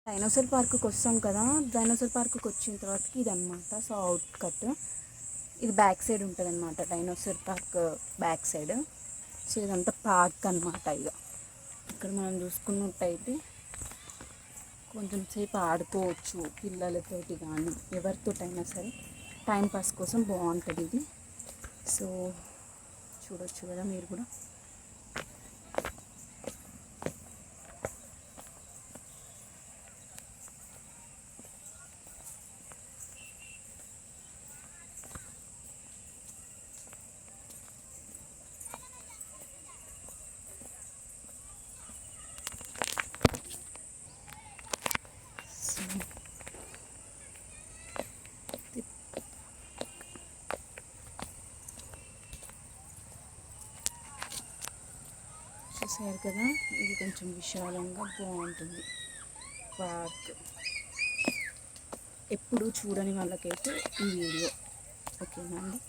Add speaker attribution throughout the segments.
Speaker 1: Dinosaur పార్క్కి వస్తాం కదా, డైనోసార్ పార్క్కి వచ్చిన తర్వాతకి ఇది అనమాట. సో అవుట్ కట్ ఇది బ్యాక్ సైడ్ ఉంటుంది అనమాట, dinosaur park back side. So ఇదంతా పార్క్ అనమాట. ఇక ఇక్కడ మనం చూసుకున్నట్టయితే కొంచెం సేపు ఆడుకోవచ్చు పిల్లలతోటి కానీ ఎవరితోటైనా సరే, టైంపాస్ కోసం బాగుంటుంది ఇది. సో చూడొచ్చు కదా మీరు కూడా. చూసారు కదా, ఇది కొంచెం విశాలంగా బాగుంటుంది పార్క్. ఎప్పుడు చూడని వాళ్ళకైతే ఈ వీడియో ఓకేనా అండి.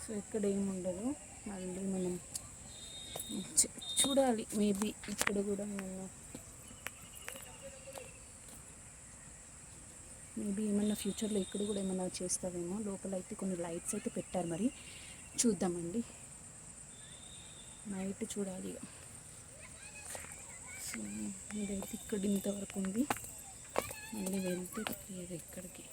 Speaker 1: సో ఇక్కడ ఏముండదు, మళ్ళీ మనం చూడాలి. మేబీ ఇక్కడ కూడా ఏమన్నా ఫ్యూచర్లో ఇక్కడ కూడా ఏమన్నా చేస్తావేమో. లోపల అయితే కొన్ని లైట్స్ అయితే పెట్టారు, మరి చూద్దామండి. నైట్ చూడాలి. సో ఇదైతే ఇక్కడ ఇంతవరకు ఉంది, మళ్ళీ వెళ్తే ఇక్కడికి.